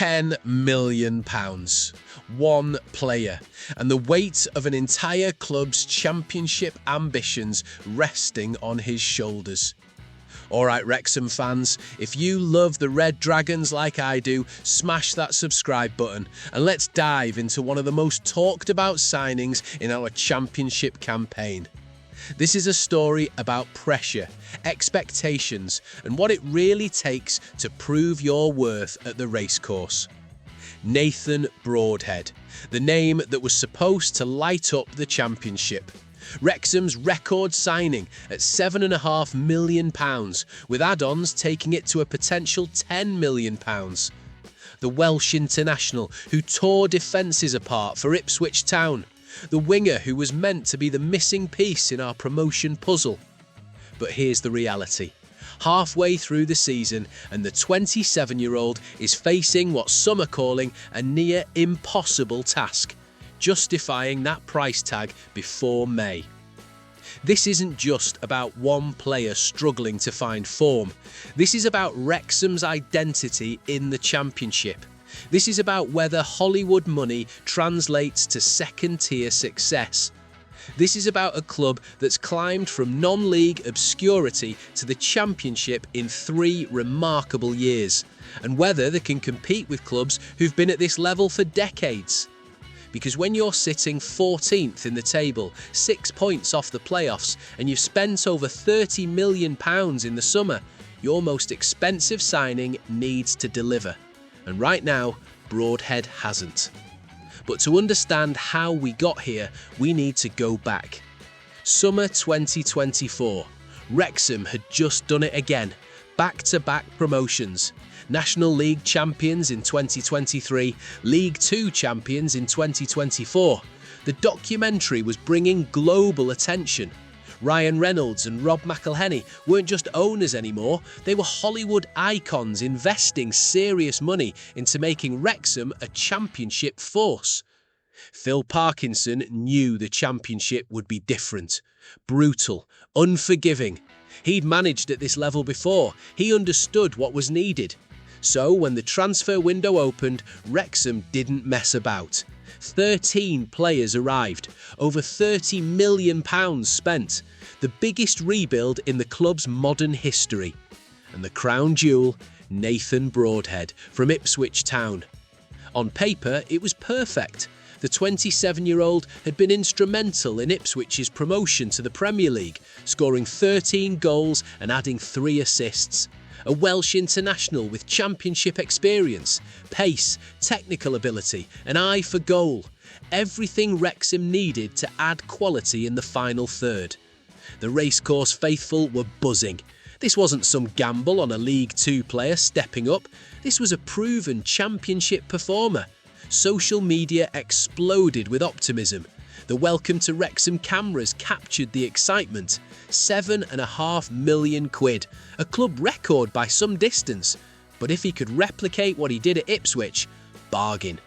£10 million. One player, and the weight of an entire club's championship ambitions resting on his shoulders. All right, Wrexham fans, if you love the Red Dragons like I do, smash that subscribe button and let's dive into one of the most talked about signings in our championship campaign. This is a story about pressure, expectations, and what it really takes to prove your worth at the racecourse. Nathan Broadhead, the name that was supposed to light up the championship. Wrexham's record signing at £7.5 million, with add-ons taking it to a potential £10 million. The Welsh international who tore defences apart for Ipswich Town. The winger who was meant to be the missing piece in our promotion puzzle. But here's the reality. Halfway through the season, and the 27-year-old is facing what some are calling a near impossible task, justifying that price tag before May. This isn't just about one player struggling to find form. This is about Wrexham's identity in the Championship. This is about whether Hollywood money translates to second-tier success. This is about a club that's climbed from non-league obscurity to the Championship in 3 remarkable years, and whether they can compete with clubs who've been at this level for decades. Because when you're sitting 14th in the table, 6 points off the playoffs, and you've spent over £30 million in the summer, your most expensive signing needs to deliver. And right now, Broadhead hasn't. But to understand how we got here, we need to go back. Summer 2024. Wrexham had just done it again. Back-to-back promotions. National League champions in 2023, League Two champions in 2024. The documentary was bringing global attention. Reynolds and McElhenney weren't just owners anymore, they were Hollywood icons investing serious money into making Wrexham a championship force. Phil Parkinson knew the championship would be different. Brutal, unforgiving. He'd managed at this level before, he understood what was needed. So when the transfer window opened, Wrexham didn't mess about. 13 players arrived, over £30 million spent, the biggest rebuild in the club's modern history. And the crown jewel, Nathan Broadhead from Ipswich Town. On paper, it was perfect. The 27-year-old had been instrumental in Ipswich's promotion to the Premier League, scoring 13 goals and adding 3 assists. A Welsh international with championship experience, pace, technical ability, an eye for goal. Everything Wrexham needed to add quality in the final third. The racecourse faithful were buzzing. This wasn't some gamble on a League Two player stepping up. This was a proven championship performer. Social media exploded with optimism. The Welcome to Wrexham cameras captured the excitement. £7.5 million, a club record by some distance. But if he could replicate what he did at Ipswich, bargain.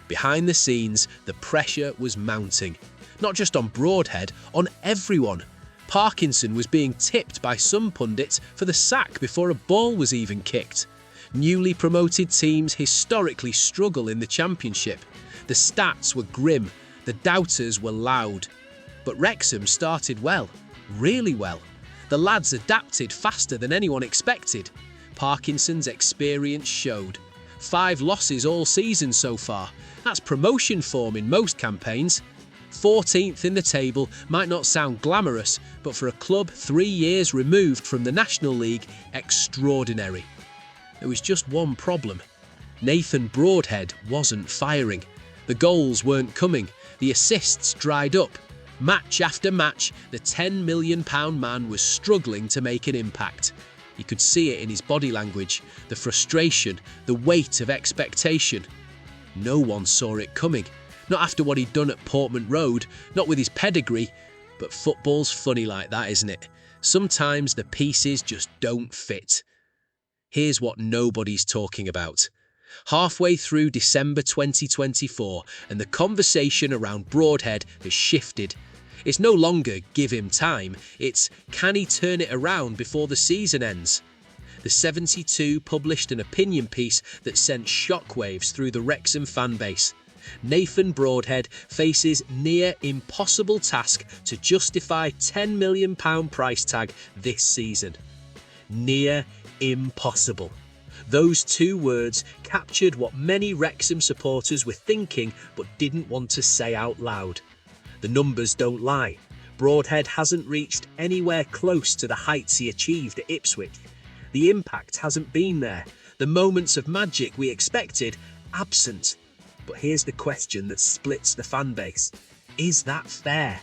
Behind the scenes, the pressure was mounting. Not just on Broadhead, on everyone. Parkinson was being tipped by some pundits for the sack before a ball was even kicked. Newly promoted teams historically struggle in the Championship. The stats were grim. The doubters were loud. But Wrexham started well, really well. The lads adapted faster than anyone expected. Parkinson's experience showed. 5 losses all season so far. That's promotion form in most campaigns. 14th in the table might not sound glamorous, but for a club 3 years removed from the National League, extraordinary. There was just one problem. Nathan Broadhead wasn't firing. The goals weren't coming. The assists dried up. Match after match, the £10 million man was struggling to make an impact. You could see it in his body language, the frustration, the weight of expectation. No one saw it coming. Not after what he'd done at Portman Road, not with his pedigree. But football's funny like that, isn't it? Sometimes the pieces just don't fit. Here's what nobody's talking about. Halfway through December 2024, and the conversation around Broadhead has shifted. It's no longer give him time, it's can he turn it around before the season ends? The 72 published an opinion piece that sent shockwaves through the Wrexham fan base. Nathan Broadhead faces near impossible task to justify £10 million price tag this season. Near impossible. Those two words captured what many Wrexham supporters were thinking but didn't want to say out loud. The numbers don't lie. Broadhead hasn't reached anywhere close to the heights he achieved at Ipswich. The impact hasn't been there. The moments of magic we expected, absent. But here's the question that splits the fan base. Is that fair?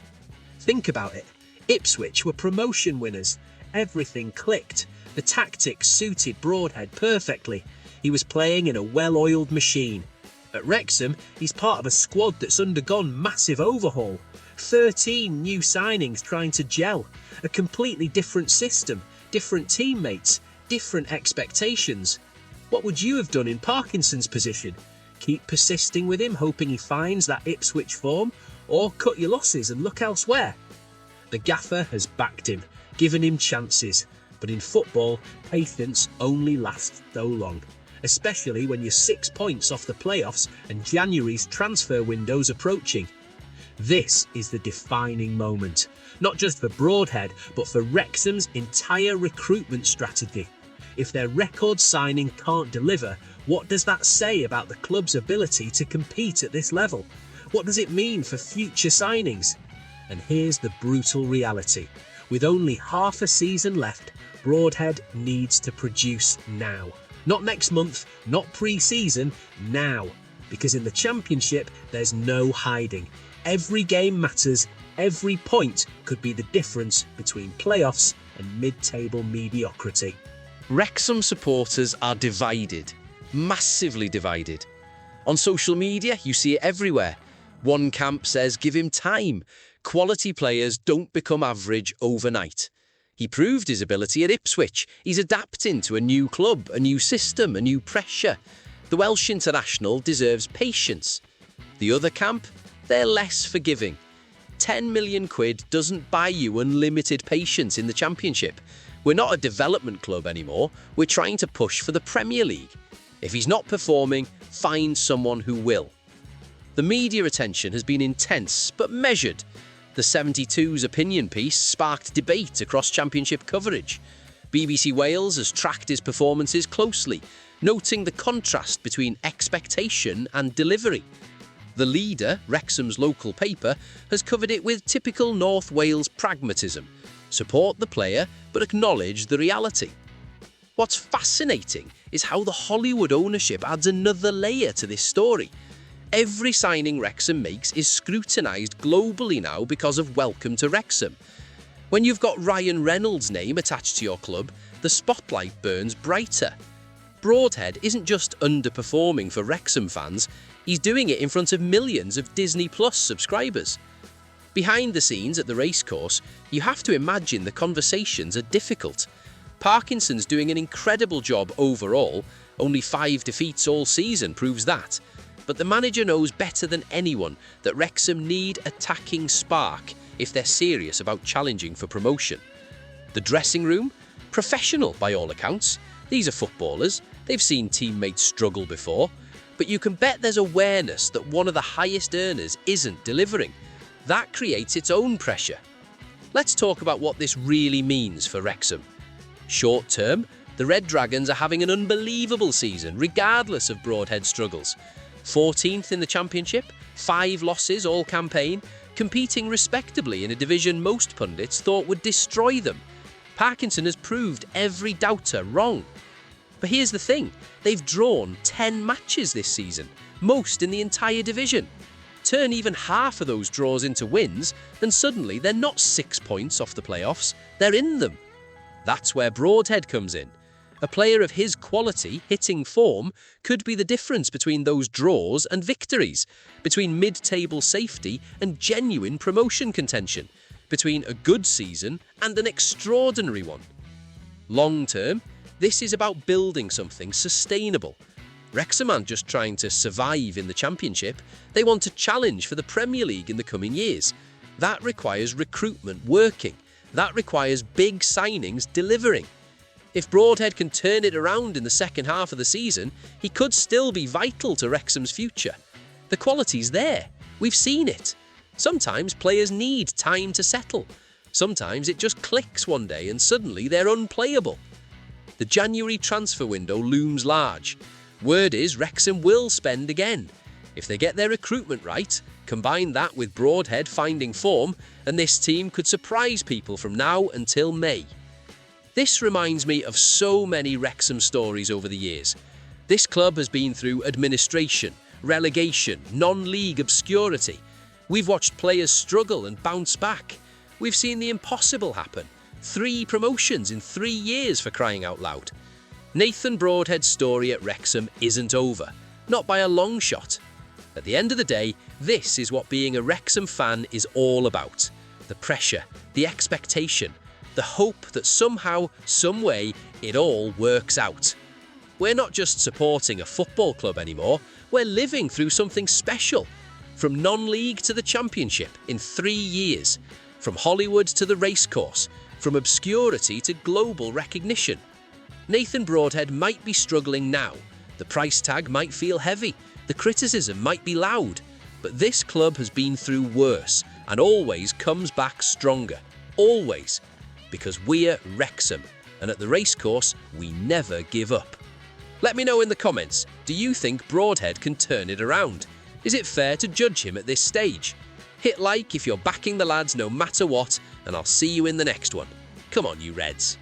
Think about it. Ipswich were promotion winners. Everything clicked. The tactics suited Broadhead perfectly. He was playing in a well-oiled machine. At Wrexham, he's part of a squad that's undergone massive overhaul. 13 new signings trying to gel. A completely different system, different teammates, different expectations. What would you have done in Parkinson's position? Keep persisting with him, hoping he finds that Ipswich form, or cut your losses and look elsewhere? The gaffer has backed him, given him chances. But in football, patience only lasts so long, especially when you're 6 points off the playoffs and January's transfer window's approaching. This is the defining moment, not just for Broadhead, but for Wrexham's entire recruitment strategy. If their record signing can't deliver, what does that say about the club's ability to compete at this level? What does it mean for future signings? And here's the brutal reality. With only half a season left, Broadhead needs to produce now. Not next month, not pre-season, now. Because in the Championship, there's no hiding. Every game matters, every point could be the difference between playoffs and mid-table mediocrity. Wrexham supporters are divided, massively divided. On social media, you see it everywhere. One camp says give him time. Quality players don't become average overnight. He proved his ability at Ipswich. He's adapting to a new club, a new system, a new pressure. The Welsh international deserves patience. The other camp, they're less forgiving. 10 million quid doesn't buy you unlimited patience in the Championship. We're not a development club anymore. We're trying to push for the Premier League. If he's not performing, find someone who will. The media attention has been intense but measured. The 72's opinion piece sparked debate across Championship coverage. BBC Wales has tracked his performances closely, noting the contrast between expectation and delivery. The Leader, Wrexham's local paper, has covered it with typical North Wales pragmatism. Support the player, but acknowledge the reality. What's fascinating is how the Hollywood ownership adds another layer to this story. Every signing Wrexham makes is scrutinised globally now because of Welcome to Wrexham. When you've got Ryan Reynolds' name attached to your club, the spotlight burns brighter. Broadhead isn't just underperforming for Wrexham fans, he's doing it in front of millions of Disney Plus subscribers. Behind the scenes at the racecourse, you have to imagine the conversations are difficult. Parkinson's doing an incredible job overall, only 5 defeats all season proves that. But the manager knows better than anyone that Wrexham need attacking spark if they're serious about challenging for promotion. The dressing room? Professional by all accounts. These are footballers, they've seen teammates struggle before. But you can bet there's awareness that one of the highest earners isn't delivering. That creates its own pressure. Let's talk about what this really means for Wrexham. Short term, the Red Dragons are having an unbelievable season regardless of Broadhead's struggles. 14th in the Championship, 5 losses all campaign, competing respectably in a division most pundits thought would destroy them. Parkinson has proved every doubter wrong. But here's the thing, they've drawn 10 matches this season, most in the entire division. Turn even half of those draws into wins, and suddenly they're not 6 points off the playoffs, they're in them. That's where Broadhead comes in. A player of his quality, hitting form, could be the difference between those draws and victories, between mid-table safety and genuine promotion contention, between a good season and an extraordinary one. Long-term, this is about building something sustainable. Wrexham aren't just trying to survive in the Championship, they want to challenge for the Premier League in the coming years. That requires recruitment working. That requires big signings delivering. If Broadhead can turn it around in the second half of the season, he could still be vital to Wrexham's future. The quality's there. We've seen it. Sometimes players need time to settle. Sometimes it just clicks one day and suddenly they're unplayable. The January transfer window looms large. Word is Wrexham will spend again. If they get their recruitment right, combine that with Broadhead finding form, and this team could surprise people from now until May. This reminds me of so many Wrexham stories over the years. This club has been through administration, relegation, non-league obscurity. We've watched players struggle and bounce back. We've seen the impossible happen. 3 promotions in 3 years, for crying out loud. Nathan Broadhead's story at Wrexham isn't over, not by a long shot. At the end of the day, this is what being a Wrexham fan is all about. The pressure, the expectation, the hope that somehow, some way, it all works out. We're not just supporting a football club anymore, we're living through something special. From non-league to the championship in 3 years, from Hollywood to the racecourse, from obscurity to global recognition. Nathan Broadhead might be struggling now, the price tag might feel heavy, the criticism might be loud, but this club has been through worse and always comes back stronger. Always. Because we're Wrexham, and at the racecourse, we never give up. Let me know in the comments, do you think Broadhead can turn it around? Is it fair to judge him at this stage? Hit like if you're backing the lads no matter what, and I'll see you in the next one. Come on, you Reds.